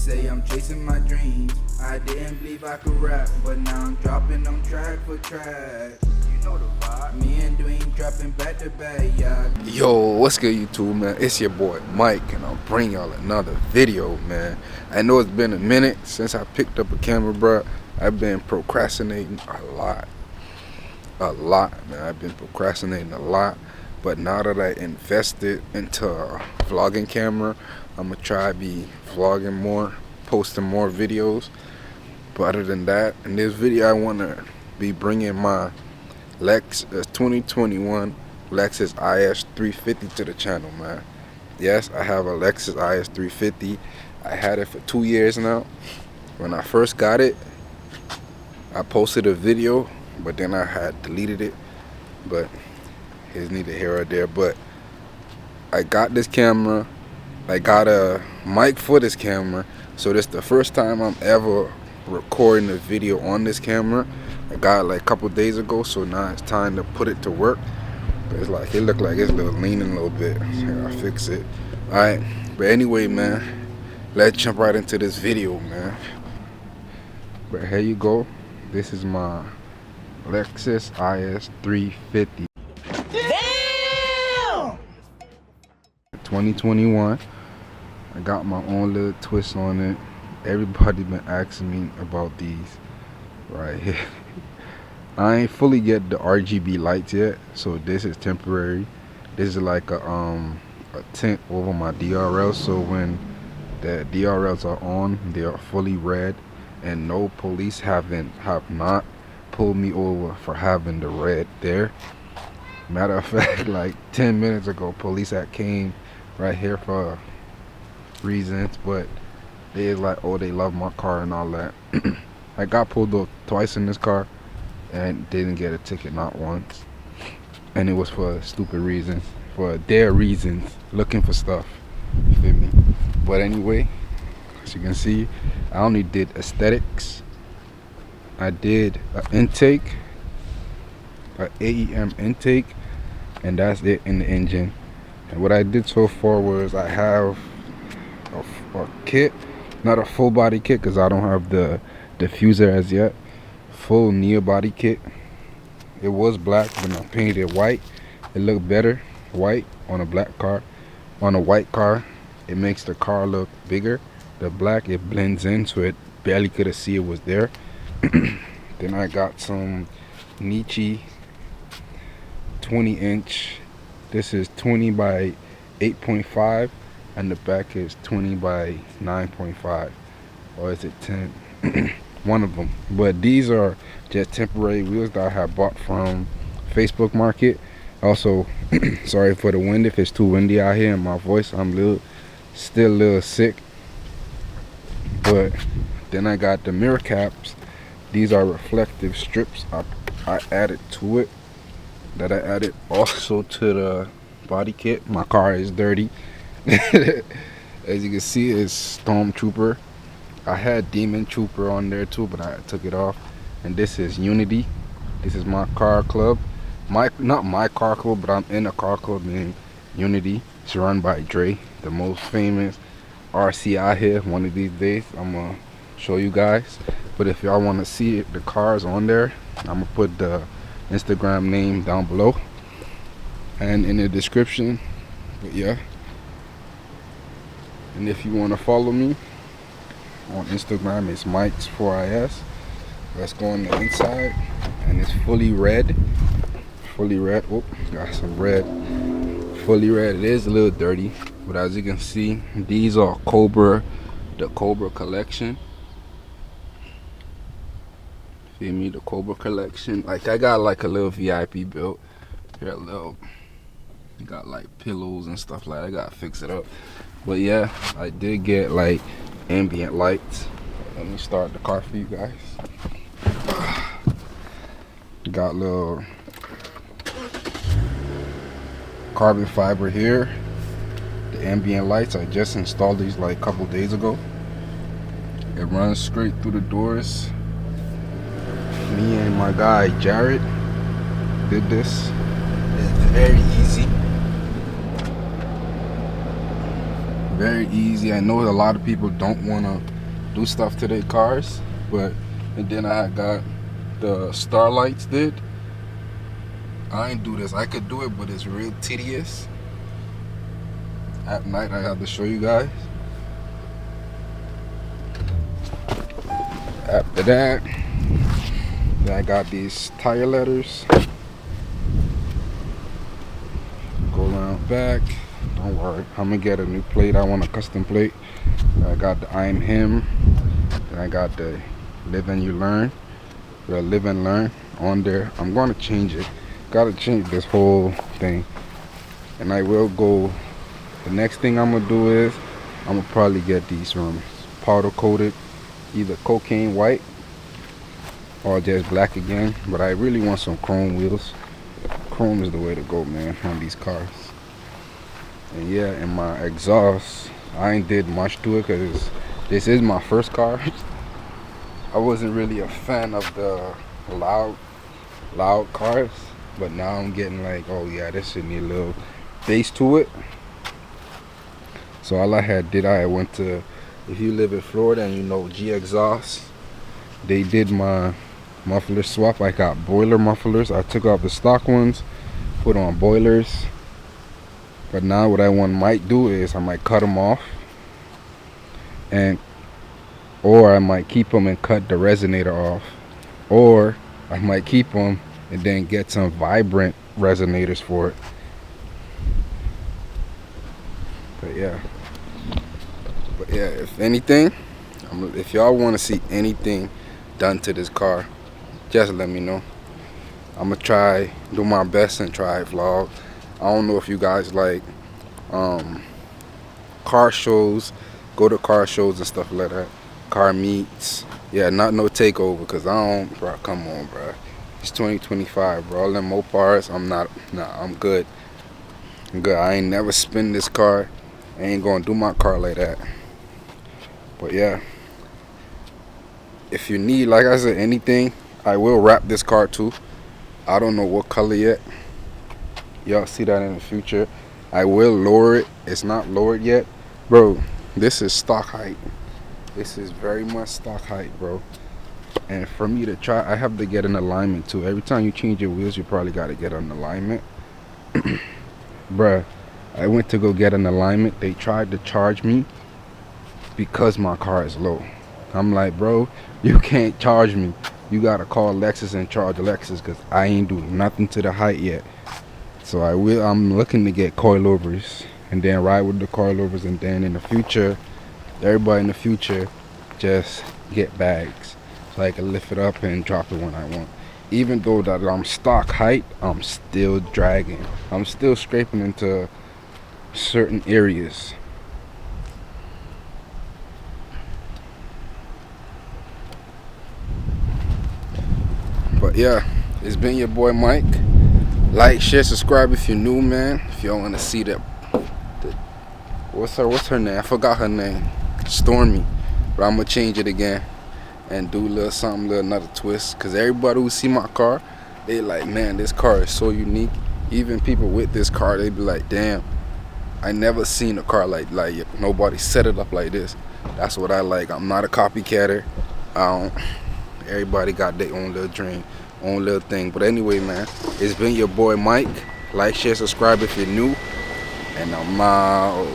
say I'm chasing my dreams. I didn't believe I could rap, but now I'm dropping them track for track. You know the vibe. Me and Dwayne dropping back to back, yeah. Yo, what's good YouTube, man? It's your boy Mike, and I'll bring y'all another video, man. I know it's been a minute since I picked up a camera, bro. I've been procrastinating a lot, man. I've been procrastinating a lot, but now that I invested into a vlogging camera, I'm gonna try to be vlogging more, posting more videos. But other than that, in this video I want to be bringing my lexus 2021 lexus is350 to the channel, man. Yes, I have a lexus is350. I had it for 2 years now. When I first got it, I posted a video, but then I had deleted it. But it's neither here or there. But I got this camera. I got a mic for this camera, so this is the first time I'm ever recording a video on this camera. I got it like a couple days ago, so now it's time to put it to work. But it's like, it looked like it's a little leaning a little bit, so I gotta fix it. Alright, but anyway, man, let's jump right into this video, man. But here you go. This is my lexus is350. Damn! 2021. I got my own little twist on it. Everybody been asking me about these right here. I ain't fully get the RGB lights yet, so this is temporary. This is like a tint over my DRLs, so when the DRLs are on, they are fully red, and no police have not pulled me over for having the red there. Matter of fact, like 10 minutes ago, police that came right here for reasons, but they like, oh, they love my car and all that. I got pulled up twice in this car and didn't get a ticket, not once, and it was for stupid reasons, for their reasons, looking for stuff, you feel me? But anyway, as you can see, I only did aesthetics. I did an intake, an AEM intake, and that's it in the engine. And what I did so far was I have a kit, not a full body kit because I don't have the diffuser as yet. Full near body kit. It was black, when I painted it white, it looked better white on a black car. On a white car, it makes the car look bigger. The black, it blends in, so it barely could have see it was there. Then I got some Nietzsche 20-inch. This is 20 by 8.5, and the back is 20 by 9.5, or is it 10? One of them. But these are just temporary wheels that I have bought from Facebook Market. Also, sorry for the wind if it's too windy out here and my voice, I'm still a little sick. But then I got the mirror caps. These are reflective strips I added to it, that I added also to the body kit. My car is dirty. As you can see, it's Stormtrooper. I had Demon Trooper on there too, but I took it off. And this is Unity. This is my car club. Not my car club, but I'm in a car club named Unity. It's run by Dre, the most famous RC out here. One of these days I'm gonna show you guys. But if y'all want to see the cars on there, I'm gonna put the Instagram name down below and in the description. But yeah, and if you want to follow me on Instagram, it's Mike's4is. Let's go on the inside, and it's fully red. Oh, got some red. Fully red. It is a little dirty, but as you can see, these are the Cobra collection. Feel me? The Cobra collection. Like, I got like a little VIP built here, you got like pillows and stuff like that. I gotta fix it up. But yeah, I did get like ambient lights. Let me start the car for you guys. Got little carbon fiber here. The ambient lights, I just installed these like a couple days ago. It runs straight through the doors. Me and my guy Jared did this. It's very easy. Very easy. I know a lot of people don't want to do stuff to their cars. But and then I got the starlights did. I ain't do this. I could do it, but it's real tedious. At night, I have to show you guys. After that, then I got these tire letters. Go around back. Don't worry, I'm gonna get a new plate. I want a custom plate. I got the I'm him. And I got the live and you learn. The live and learn on there. I'm gonna change it. Gotta change this whole thing. And I will go. The next thing I'm gonna do is I'm gonna probably get these powder coated, either cocaine white or just black again. But I really want some chrome wheels. Chrome is the way to go, man, on these cars. And yeah, and my exhaust, I ain't did much to it because this is my first car. I wasn't really a fan of the loud cars, but now I'm getting like, oh yeah, this should need a little bass to it. So all I went to, if you live in Florida and you know G Exhaust, they did my muffler swap. I got boiler mufflers. I took off the stock ones, put on boilers. But now what I might do is I might cut them off, or I might keep them and cut the resonator off, or I might keep them and then get some vibrant resonators for it. But yeah, if anything, if y'all want to see anything done to this car, just let me know. I'm gonna try, do my best and try vlog. I don't know if you guys like car shows, go to car shows and stuff like that, car meets. Yeah, not no takeover, because I don't, bro, come on, bro. It's 2025, bro. All them Mopars, I'm good. I'm good. I ain't never spin this car. I ain't gonna do my car like that. But yeah, if you need, like I said, anything, I will wrap this car too. I don't know what color yet. Y'all see that in the future. I will lower it. It's not lowered yet, bro. This is stock height. This is very much stock height, bro. And for me to try, I have to get an alignment too. Every time you change your wheels, you probably got to get an alignment. Bruh, I went to go get an alignment. They tried to charge me because my car is low. I'm like, bro, you can't charge me. You got to call Lexus and charge Lexus, because I ain't doing nothing to the height yet. So I'm looking to get coilovers and then ride with the coilovers, and then in the future, everybody in the future, just get bags so I can lift it up and drop it when I want. Even though that I'm stock height, I'm still dragging. I'm still scraping into certain areas. But yeah, it's been your boy Mike. Like, share, subscribe if you're new, man. If y'all want to see what's her name? I forgot her name. Stormy. But I'm gonna change it again and do a little something, another twist. Cause everybody who see my car, they like, man, this car is so unique. Even people with this car, they be like, damn, I never seen a car like nobody set it up like this. That's what I like. I'm not a copycatter. Everybody got their own little dream, own little thing. But anyway, man, it's been your boy Mike. Like, share, subscribe if you're new, and I'm out.